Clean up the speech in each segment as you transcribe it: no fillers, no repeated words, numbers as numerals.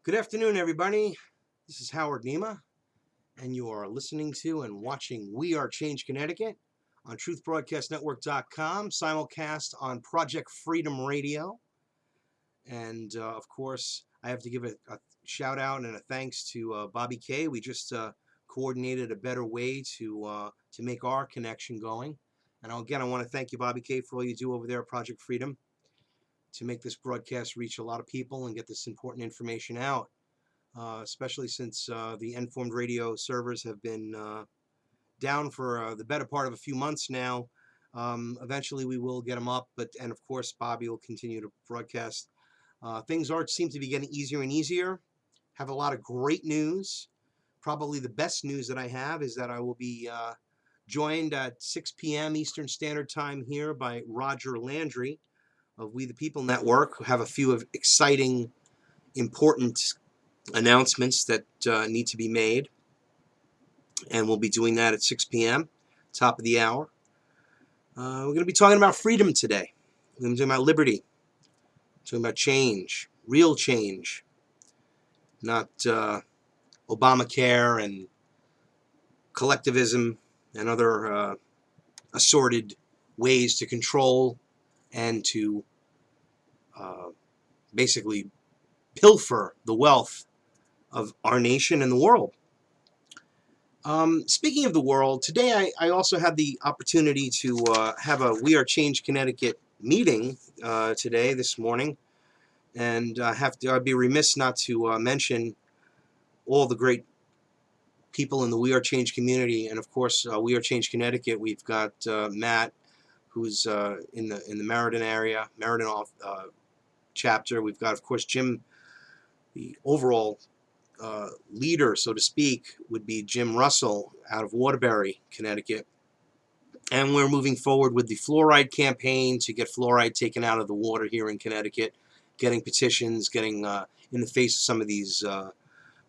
Good afternoon, everybody. This is Howard Nema, and you are listening to and watching We Are Change Connecticut on truthbroadcastnetwork.com, simulcast on Project Freedom Radio. And of course, I have to give a shout out and a thanks to Bobby K. We just coordinated a better way to make our connection going. And again, I want to thank you, Bobby K., for all you do over there at Project Freedom to make this broadcast reach a lot of people and get this important information out, especially since the Informed Radio servers have been down for the better part of a few months now. Eventually we will get them up, and of course Bobby will continue to broadcast. Things seem to be getting easier and easier. Have a lot of great news. Probably the best news that I have is that I will be joined at 6 p.m. Eastern Standard Time here by Roger Landry of We the People Network, who have a few of exciting, important announcements that need to be made. And we'll be doing that at 6 p.m., top of the hour. We're going to be talking about freedom today. We're going to be talking about liberty, talking about change, real change, not Obamacare and collectivism and other assorted ways to control and to basically pilfer the wealth of our nation and the world. Speaking of the world, today I also had the opportunity to have a We Are Change Connecticut meeting this morning, and I'd be remiss not to mention all the great people in the We Are Change community, and of course We Are Change Connecticut. We've got Matt, who's in the Meriden area, Meriden chapter. We've got, of course, Jim, the overall leader, so to speak, would be Jim Russell out of Waterbury, Connecticut. And we're moving forward with the fluoride campaign to get fluoride taken out of the water here in Connecticut, getting petitions, getting in the face of some of these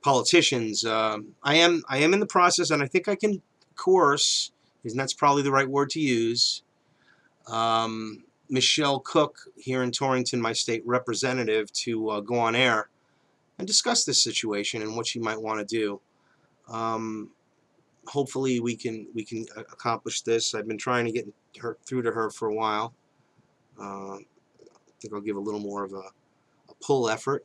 politicians. I am in the process, and I think I can coerce, and that's probably the right word to use, Michelle Cook here in Torrington, my state representative, to go on air and discuss this situation and what she might want to do. Hopefully we can accomplish this. I've been trying to get through to her for a while. I think I'll give a little more of a pull effort.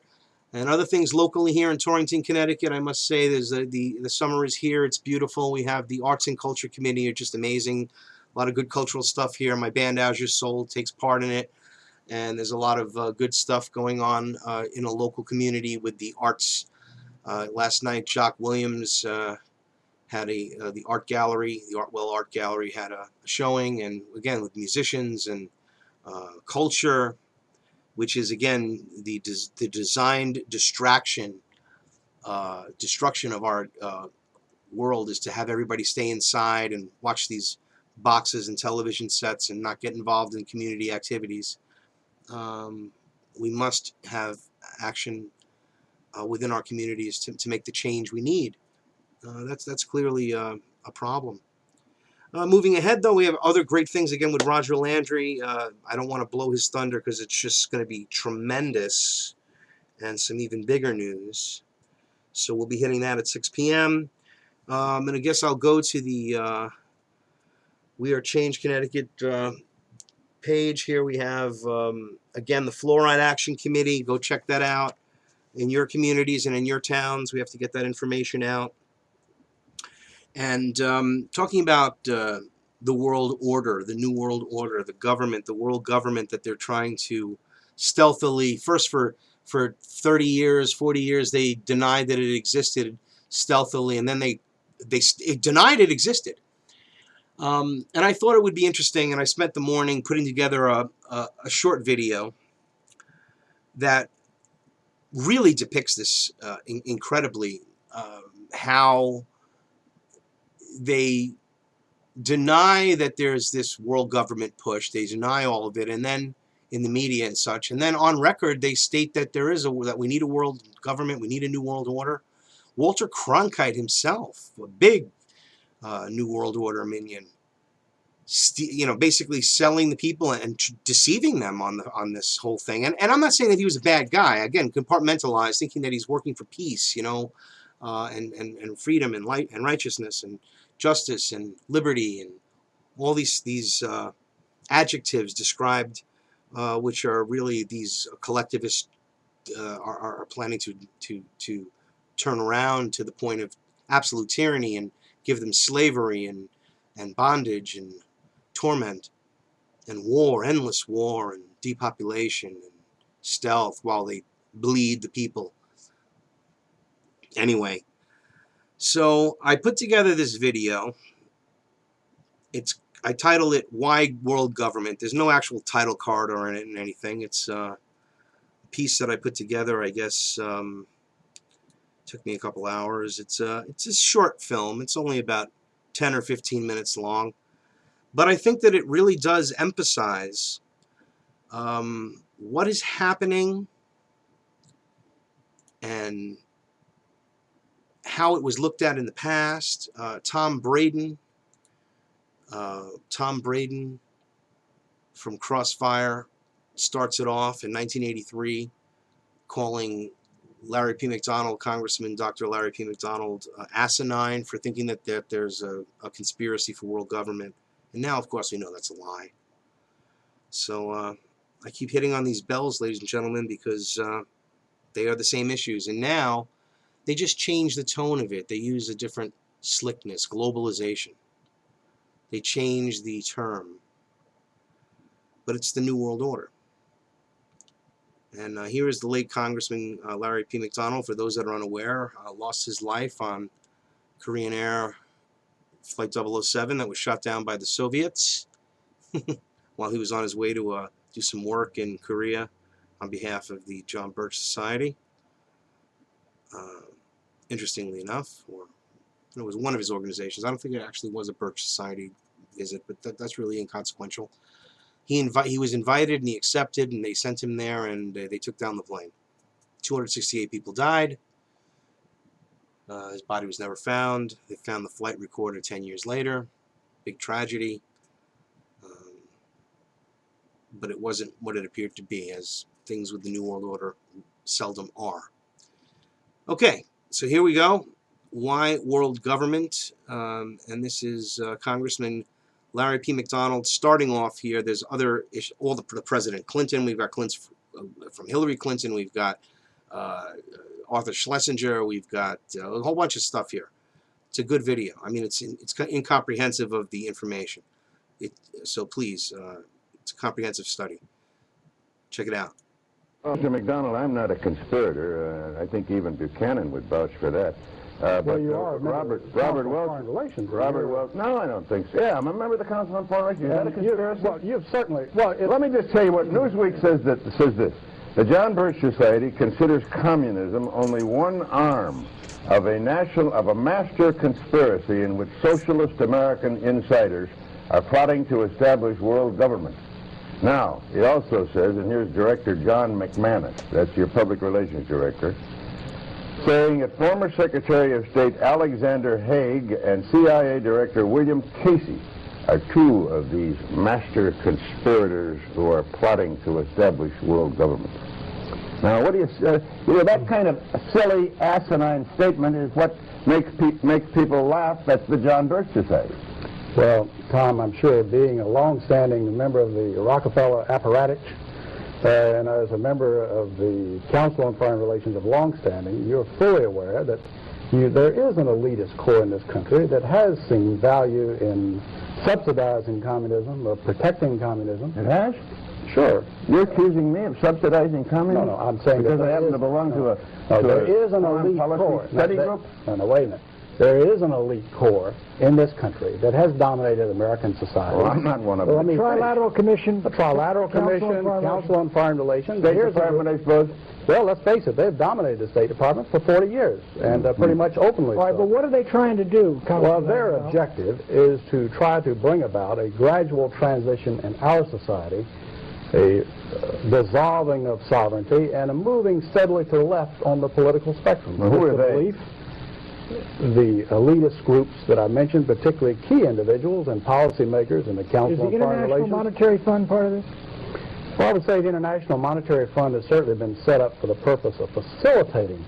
And other things locally here in Torrington, Connecticut, I must say, there's the summer is here. It's beautiful. We have the Arts and Culture Committee, are just amazing. A lot of good cultural stuff here. My band Azure Soul takes part in it. And there's a lot of good stuff going on in a local community with the arts. Last night, Jock Williams had the art gallery, the Artwell Art Gallery had a showing, and again with musicians and culture, which is again the designed destruction of our world, is to have everybody stay inside and watch these boxes and television sets and not get involved in community activities. We must have action within our communities to make the change we need. That's clearly a problem. Moving ahead, though, we have other great things again with Roger Landry. I don't want to blow his thunder because it's just going to be tremendous and some even bigger news. So we'll be hitting that at 6 p.m. And I guess I'll go to the We Are Change Connecticut page here. We have, again, the Fluoride Action Committee. Go check that out in your communities and in your towns. We have to get that information out. And talking about the world order, the new world order, the government, the world government that they're trying to stealthily, first for 30 years, 40 years, they denied that it existed stealthily, and then they denied it existed. And I thought it would be interesting, and I spent the morning putting together a short video that really depicts this incredibly, how they deny that there's this world government push. They deny all of it, and then in the media and such, and then on record they state that that we need a world government, we need a new world order. Walter Cronkite himself, a big New World Order minion, basically selling the people and deceiving them on this whole thing. And I'm not saying that he was a bad guy. Again, compartmentalized, thinking that he's working for peace, and freedom and light and righteousness and justice and liberty and all these adjectives described, which are really these collectivists are planning to turn around to the point of absolute tyranny and give them slavery and bondage and torment and war, endless war and depopulation and stealth while they bleed the people. Anyway, so I put together this video. I titled it "Why World Government." There's no actual title card or anything. It's a piece that I put together. I guess took me a couple hours. It's a short film. It's only about 10 or 15 minutes long. But I think that it really does emphasize what is happening and how it was looked at in the past. Tom Braden from Crossfire starts it off in 1983, calling Larry P. McDonald, Congressman Dr. Larry P. McDonald, asinine for thinking that there's a conspiracy for world government. And now, of course, we know that's a lie. So I keep hitting on these bells, ladies and gentlemen, because they are the same issues. And now they just change the tone of it. They use a different slickness, globalization. They change the term. But it's the New World Order. And here is the late Congressman Larry P. McDonald, for those that are unaware, lost his life on Korean Air Flight 007 that was shot down by the Soviets while he was on his way to do some work in Korea on behalf of the John Birch Society. Interestingly enough, or it was one of his organizations. I don't think it actually was a Birch Society visit, but that's really inconsequential. He was invited and he accepted, and they sent him there, and they took down the plane. 268 people died. His body was never found. They found the flight recorder 10 years later. Big tragedy. But it wasn't what it appeared to be, as things with the New World Order seldom are. Okay, so here we go. Why World Government? And this is Congressman Larry P. McDonald starting off here. There's other issues, the President Clinton. We've got Clinton from Hillary Clinton. We've got Arthur Schlesinger. We've got a whole bunch of stuff here. It's a good video. I mean, it's incomprehensive of the information. So please, it's a comprehensive study. Check it out. Mr. McDonald, I'm not a conspirator. I think even Buchanan would vouch for that. Well, you are. Robert Welch. No, I don't think so. Yeah, I'm a member of the Council on Foreign Relations. Is that a conspiracy? Well, you've certainly. Let me just tell you what Newsweek says this. The John Birch Society considers communism only one arm of a master conspiracy in which socialist American insiders are plotting to establish world government. Now, he also says, and here's Director John McManus, that's your public relations director, saying that former Secretary of State Alexander Haig and CIA Director William Casey are two of these master conspirators who are plotting to establish world government. Now, what do you that kind of silly, asinine statement is what makes people laugh. That's the John Birch Society. Well, Tom, I'm sure being a long-standing member of the Rockefeller apparatus, and as a member of the Council on Foreign Relations of longstanding, you're fully aware that there is an elitist core in this country that has seen value in subsidizing communism or protecting communism. It has? Sure. You're accusing me of subsidizing communism? No, I'm saying because I happen to belong to there is an elite core. Study group? No, wait a minute. There is an elite core in this country that has dominated American society. Well, I'm not one of them. The Trilateral Commission, Council on Foreign Relations. State Department, I suppose. Well, let's face it, they've dominated the State Department for 40 years, and pretty much openly. All right, but what are they trying to do? Well, their objective is to try to bring about a gradual transition in our society, a dissolving of sovereignty, and a moving steadily to the left on the political spectrum. Well, who are they? the elitist groups that I mentioned, particularly key individuals and policymakers in the Council Is the on Foreign International Relations. Monetary Fund part of this? Well, I would say the International Monetary Fund has certainly been set up for the purpose of facilitating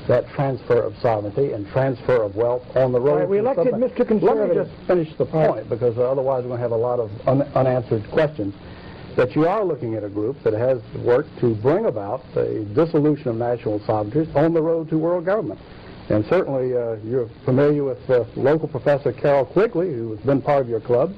that transfer of sovereignty and transfer of wealth on the road. All right, we to elected something. Mr. Conservative. Let me just finish the point, because otherwise we're going to have a lot of unanswered questions. That you are looking at a group that has worked to bring about a dissolution of national sovereignties on the road to world government. And certainly you're familiar with local Professor Carroll Quigley, who has been part of your club,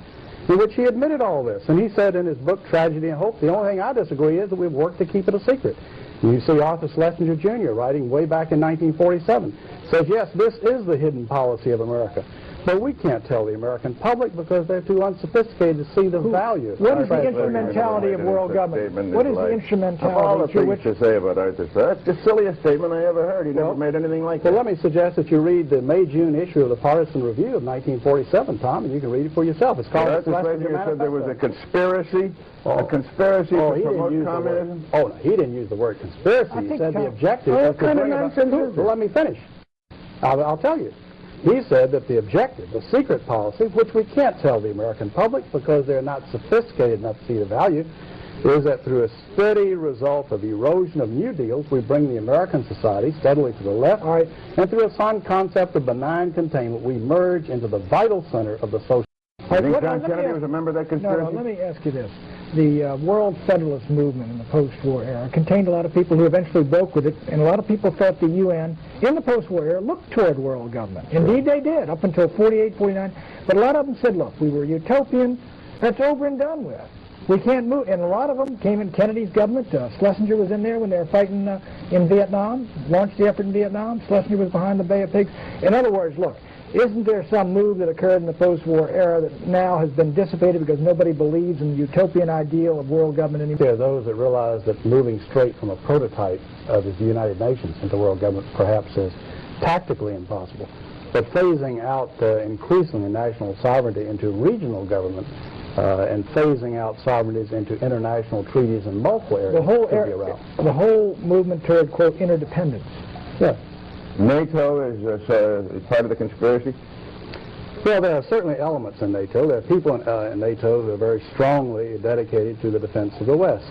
in which he admitted all this. And he said in his book, Tragedy and Hope, the only thing I disagree is that we've worked to keep it a secret. And you see Arthur Schlesinger Jr. writing way back in 1947, says, yes, this is the hidden policy of America. But we can't tell the American public because they're too unsophisticated to see the value. What is the instrumentality of world government? What is the instrumentality? Of all the things to say about Arthur, that's the silliest statement I ever heard. He never made anything like that. Well, let me suggest that you read the May-June issue of the Partisan Review of 1947, Tom, and you can read it for yourself. It's called Arthur Schlesinger said there was a conspiracy, to promote communism. Oh, no, he didn't use the word conspiracy. He said the objective was to bring about... Well, let me finish. I'll tell you. He said that the objective, the secret policy, which we can't tell the American public because they're not sophisticated enough to see the value, is that through a steady result of erosion of New Deals, we bring the American society steadily to the left, and through a sound concept of benign containment, we merge into the vital center of the social... You think John Kennedy was a member of that conspiracy? No, let me ask you this. The World Federalist movement in the post-war era contained a lot of people who eventually broke with it, and a lot of people thought the UN, in the post-war era, looked toward world government. Indeed, they did, up until 48, 49. But a lot of them said, look, we were utopian, that's over and done with. We can't move. And a lot of them came in Kennedy's government. Schlesinger was in there when they were fighting in Vietnam, launched the effort in Vietnam. Schlesinger was behind the Bay of Pigs. In other words, look, isn't there some move that occurred in the post-war era that now has been dissipated because nobody believes in the utopian ideal of world government anymore? There are those that realize that moving straight from a prototype of the United Nations into world government perhaps is tactically impossible. But phasing out increasingly national sovereignty into regional government and phasing out sovereignties into international treaties and multiple areas could be a route. The whole movement toward, quote, interdependence. Yeah. NATO is part of the conspiracy? Well, there are certainly elements in NATO. There are people in NATO who are very strongly dedicated to the defense of the West.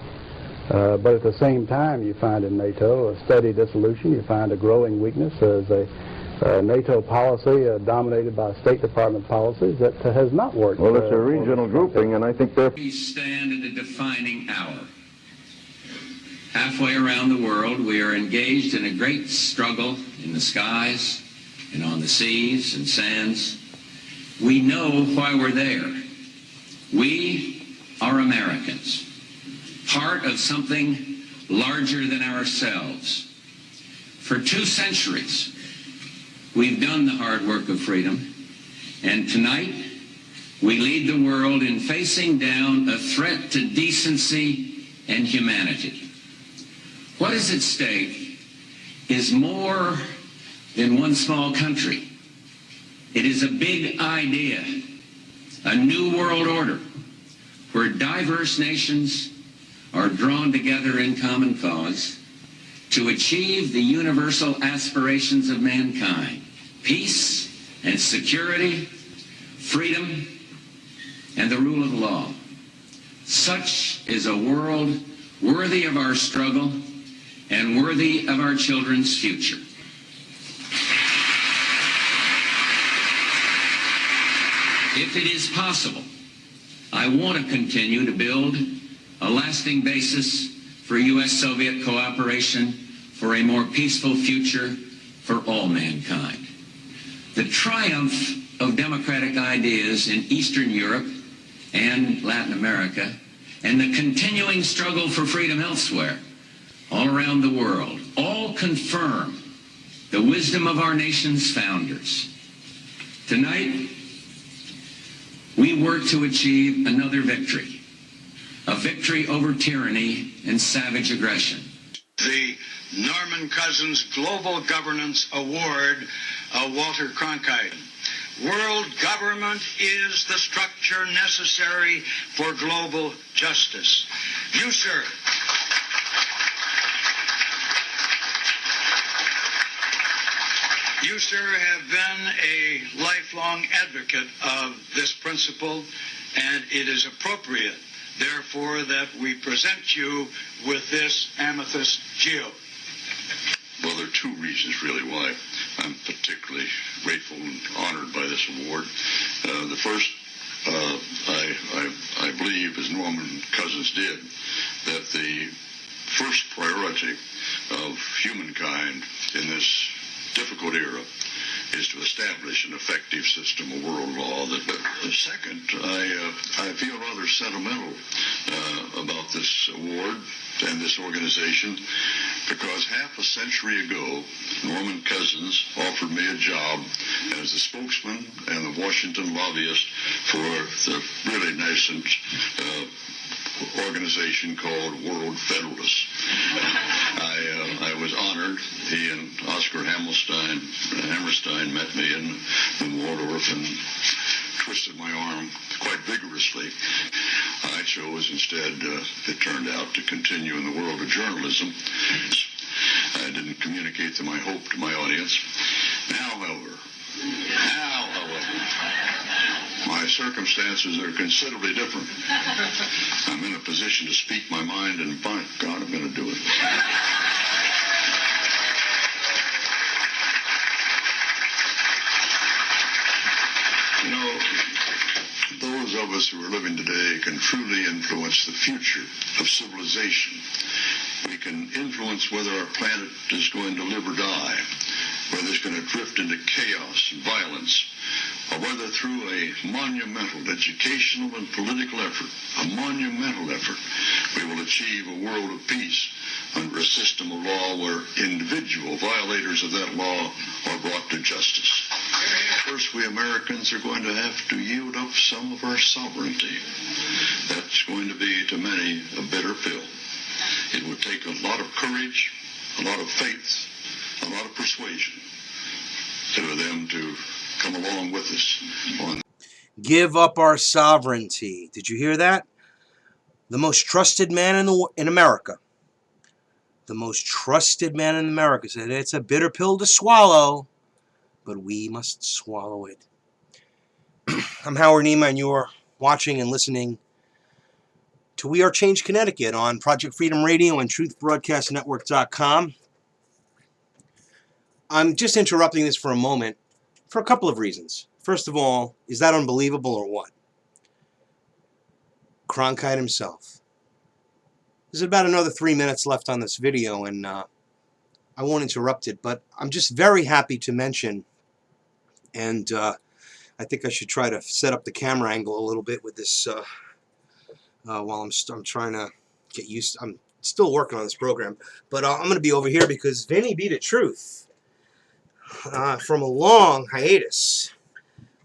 But at the same time, you find in NATO a steady dissolution. You find a growing weakness as a NATO policy dominated by State Department policies that has not worked. Well, it's a regional grouping, and I think they're... We stand at a defining hour. Halfway around the world, we are engaged in a great struggle in the skies and on the seas and sands. We know why we're there. We are Americans, part of something larger than ourselves. For 2 centuries, we've done the hard work of freedom, and tonight we lead the world in facing down a threat to decency and humanity. What is at stake is more than one small country. It is a big idea, a new world order, where diverse nations are drawn together in common cause to achieve the universal aspirations of mankind: peace and security, freedom, and the rule of law. Such is a world worthy of our struggle and worthy of our children's future. If it is possible, I want to continue to build a lasting basis for U.S.-Soviet cooperation for a more peaceful future for all mankind. The triumph of democratic ideas in Eastern Europe and Latin America, and the continuing struggle for freedom elsewhere, all around the world, all confirm the wisdom of our nation's founders. Tonight, we work to achieve another victory, a victory over tyranny and savage aggression. The Norman Cousins Global Governance Award, Walter Cronkite. World government is the structure necessary for global justice. You, sir, you You, sir, have been a lifelong advocate of this principle, and it is appropriate, therefore, that we present you with this amethyst shield. Well, there are two reasons, really, why I'm particularly grateful and honored by this award. The first, I believe, as Norman Cousins did, that the first priority of humankind in this difficult era is to establish an effective system of world law. The second, I feel rather sentimental about this award and this organization, because half a century ago, Norman Cousins offered me a job as the spokesman and the Washington lobbyist for the really nascent organization called World Federalist. I was honored. He and Oscar Hammerstein met me in Waldorf and twisted my arm quite vigorously. I chose instead, it turned out, to continue in the world of journalism. I didn't communicate my hope to my audience. Now, however, my circumstances are considerably different. I'm in a position to speak my mind, and by God, I'm going to do it. You know, those of us who are living today can truly influence the future of civilization. We can influence whether our planet is going to live or die, whether it's going to drift into chaos and violence, or whether through a monumental educational and political effort, we will achieve a world of peace under a system of law where individual violators of that law are brought to justice. First, we Americans are going to have to yield up some of our sovereignty. That's going to be, to many, a bitter pill. It would take a lot of courage, a lot of faith, a lot of persuasion for them to come along with us on. Give up our sovereignty. Did you hear that? The most trusted man in America. The most trusted man in America said it's a bitter pill to swallow, but we must swallow it. I'm Howard Nema, and you're watching and listening to We Are Change Connecticut on Project Freedom Radio and TruthBroadcastNetwork.com. I'm just interrupting this for a moment for a couple of reasons. First of all, is that unbelievable or what? Cronkite himself. There's about another 3 minutes left on this video, and I won't interrupt it, but I'm just very happy to mention, and I think I should try to set up the camera angle a little bit with this while I'm trying to get used. I'm still working on this program, but I'm going to be over here because Vinny Bdatruth, from a long hiatus,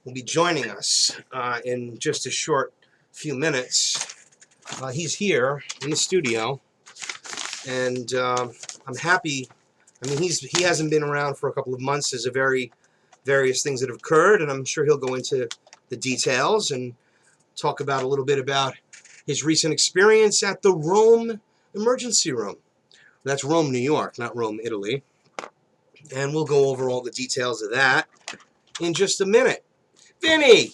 will be joining us in just a short few minutes. He's here in the studio, and I'm happy. I mean, he hasn't been around for a couple of months. There's various things that have occurred, and I'm sure he'll go into the details and talk about a little bit about his recent experience at the Rome emergency room. That's Rome, New York, not Rome, Italy. And we'll go over all the details of that in just a minute. Vinny,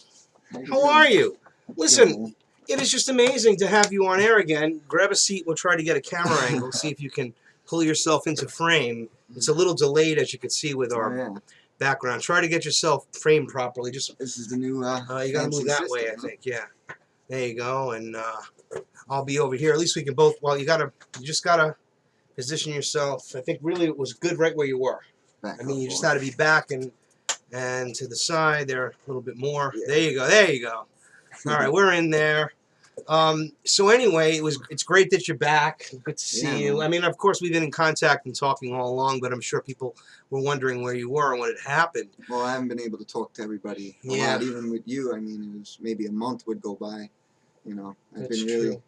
how are you? Listen, it is just amazing to have you on air again. Grab a seat. We'll try to get a camera angle, see if you can pull yourself into frame. It's a little delayed, as you can see, with our background. Try to get yourself framed properly. Just this is the new. You got to move that way, I think. Yeah, there you go. And I'll be over here. At least we can both. Well, you just gotta position yourself. I think really it was good right where you were. I mean, you just had to be back and to the side there a little bit more. Yeah. There you go. There you go. All right, we're in there. So anyway, it's great that you're back. Good to see you. I mean, of course, we've been in contact and talking all along, but I'm sure people were wondering where you were and what had happened. Well, I haven't been able to talk to everybody a lot, even with you. I mean, it was maybe a month would go by. You know, I've been really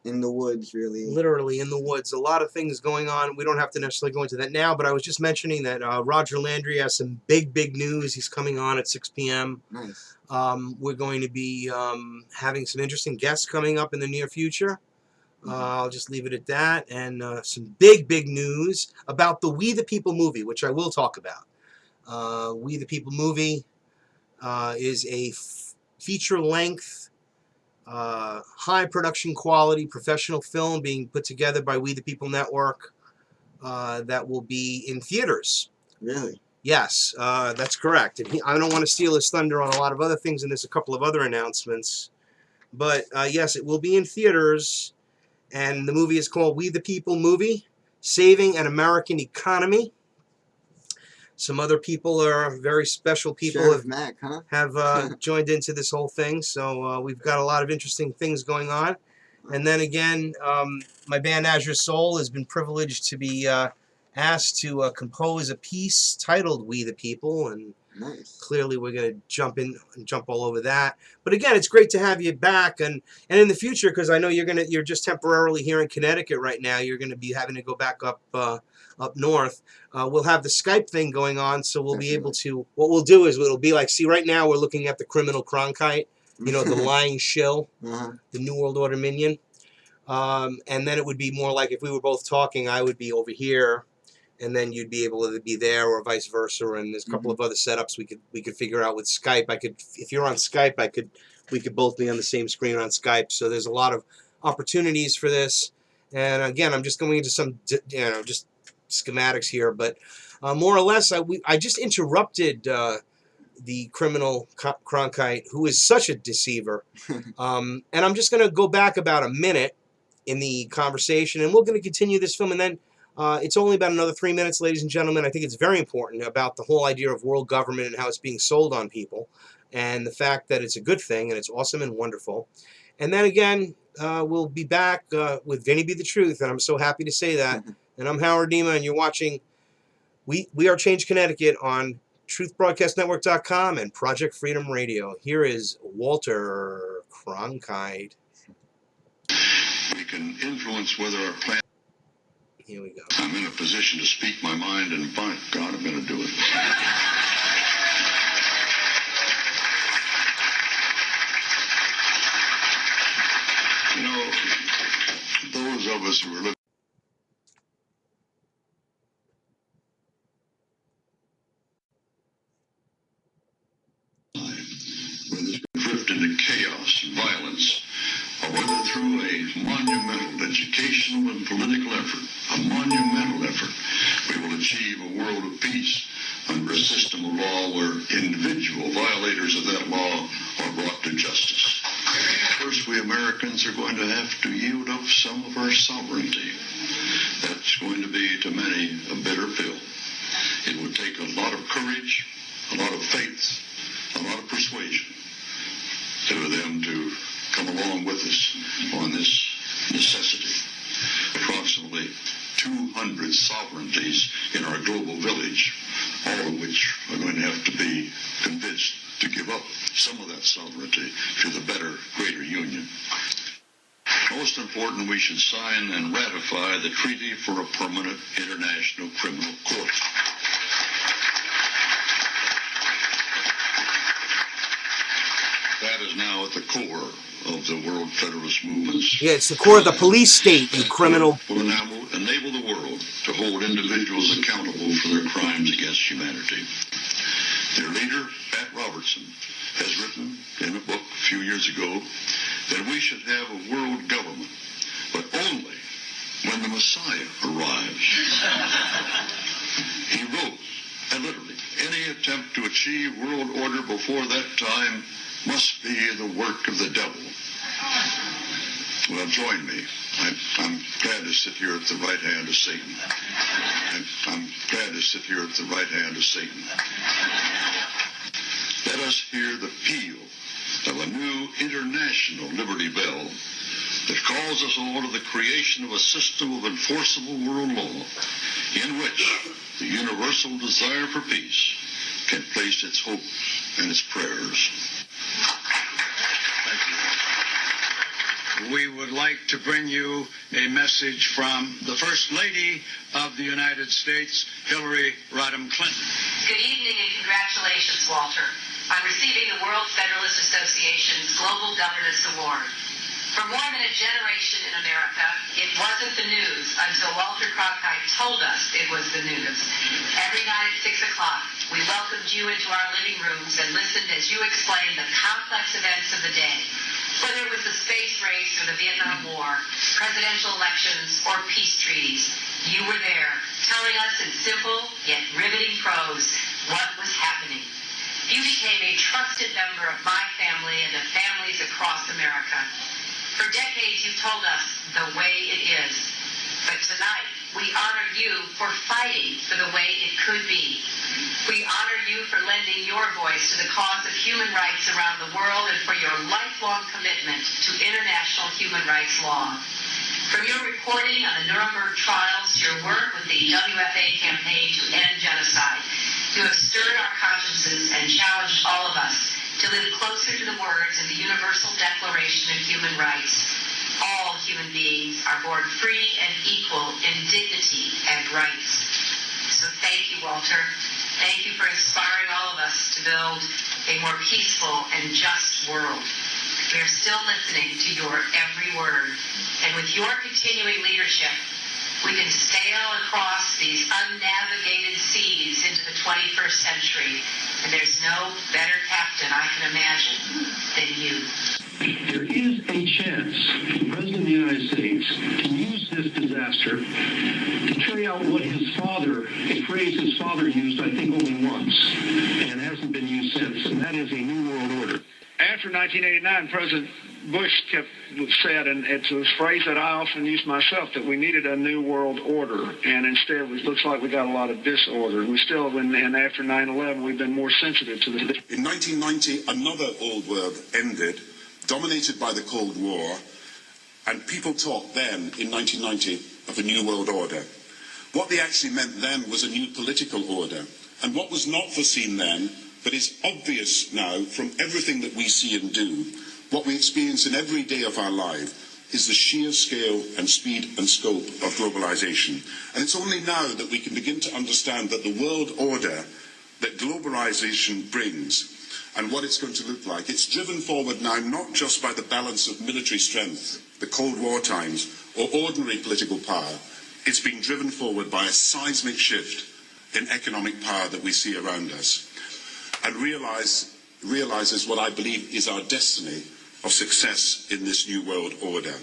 in the woods, really. Literally in the woods. A lot of things going on. We don't have to necessarily go into that now, but I was just mentioning that Roger Landry has some big news. He's coming on at 6 p.m. Nice. We're going to be having some interesting guests coming up in the near future. I'll just leave it at that. And some big news about the We the People movie, which I will talk about. We the People movie is a feature-length, high production quality professional film being put together by We the People Network that will be in theaters. Really? Yes, that's correct. And I don't want to steal his thunder on a lot of other things, and there's a couple of other announcements. But yes, it will be in theaters, and the movie is called We the People Movie, Saving an American Economy. Some other people are very special people Sheriff Mack, huh? have joined into this whole thing, so we've got a lot of interesting things going on. And then again, my band Azure Soul has been privileged to be asked to compose a piece titled We the People, and Nice. clearly we're going to jump all over that. But again, it's great to have you back, and in the future, because I know you're just temporarily here in Connecticut right now. You're going to be having to go back up north. We'll have the Skype thing going on, so we'll be able to. What we'll do is it'll be like, see, right now we're looking at the criminal Cronkite, you know, the lying shill, the New World Order minion, and then it would be more like if we were both talking, I would be over here, and then you'd be able to be there, or vice versa. And there's a couple of other setups we could figure out with Skype. If you're on Skype, we could both be on the same screen on Skype. So there's a lot of opportunities for this. And again, I'm just going into some, just schematics here, but more or less, I just interrupted the criminal Cronkite, who is such a deceiver. And I'm just going to go back about a minute in the conversation, and we're going to continue this film, and then it's only about another 3 minutes, ladies and gentlemen. I think it's very important about the whole idea of world government and how it's being sold on people, and the fact that it's a good thing and it's awesome and wonderful. And then again, we'll be back with Vinny Bdatruth, and I'm so happy to say that. And I'm Howard Nema, and you're watching We Are Change Connecticut on truthbroadcastnetwork.com and Project Freedom Radio. Here is Walter Cronkite. We can influence whether our plan. Here we go. I'm in a position to speak my mind, and by God, I'm going to do it. You know, those of us who are looking whether it's drift into chaos and violence, or whether through a monumental educational and political effort, a monumental effort, we will achieve a world of peace under a system of law where individual violators of that law are brought to justice. First, we Americans are going to have to yield up some of our sovereignty. That's going to be, to many, a bitter pill. It would take a lot of courage, a lot of faith, a lot of persuasion to them to come along with us on this necessity. Approximately 200 sovereignties in our global village, all of which are going to have to be convinced to give up some of that sovereignty to the better, greater union. Most important, we should sign and ratify the Treaty for a Permanent International Criminal Court. That is now at the core of the World Federalist movements. Yeah, it's the core of the police state, you criminal. Will enable the world to hold individuals accountable for their crimes against humanity. Their leader, Pat Robertson, has written in a book a few years ago that we should have a world government, but only when the Messiah arrives. He wrote, and literally, any attempt to achieve world order before that time must be the work of the devil. Well, join me. I'm glad to sit here at the right hand of Satan. I'm glad to sit here at the right hand of Satan. Let us hear the peal of a new international liberty bell that calls us all to the creation of a system of enforceable world law in which the universal desire for peace can place its hopes and its prayers. Thank you. We would like to bring you a message from the First Lady of the United States, Hillary Rodham Clinton. Good evening and congratulations, Walter, on receiving the World Federalist Association's Global Governance Award. For more than a generation in America, it wasn't the news until Walter Cronkite told us it was the news. Every night at 6 o'clock, We welcomed you into our living rooms and listened as you explained the complex events of the day. Whether it was the space race or the Vietnam War, presidential elections, or peace treaties, you were there, telling us in simple yet riveting prose what was happening. You became a trusted member of my family and of families across America. For decades, you told us the way it is. But tonight, we honor you for fighting for the way it could be. We honor you for lending your voice to the cause of human rights around the world and for your lifelong commitment to international human rights law. From your reporting on the Nuremberg trials to your work with the WFA campaign to end genocide, you have stirred our consciences and challenged all of us to live closer to the words in the Universal Declaration of Human Rights. All human beings are born free and equal in dignity and rights. So thank you, Walter. Thank you for inspiring all of us to build a more peaceful and just world. We are still listening to your every word. And with your continuing leadership, we can sail across these unnavigated seas into the 21st century. And there's no better captain I can imagine than you. There is a chance the President of the United States can use this disaster to carry out what his father, a phrase his father used, I think, only once, and hasn't been used since, and that is a new world order. After 1989, President Bush said, and it's a phrase that I often use myself, that we needed a new world order, and instead it looks like we got a lot of disorder. And we still, and after 9/11, we've been more sensitive to this. In 1990, another old world ended, dominated by the Cold War, and people talked then, in 1990, of a new world order. What they actually meant then was a new political order, and what was not foreseen then, but is obvious now from everything that we see and do, what we experience in every day of our life, is the sheer scale and speed and scope of globalization. And it's only now that we can begin to understand that the world order that globalization brings and what it's going to look like, it's driven forward now not just by the balance of military strength, the Cold War times, or ordinary political power. It's being driven forward by a seismic shift in economic power that we see around us, and realizes what I believe is our destiny of success in this new world order.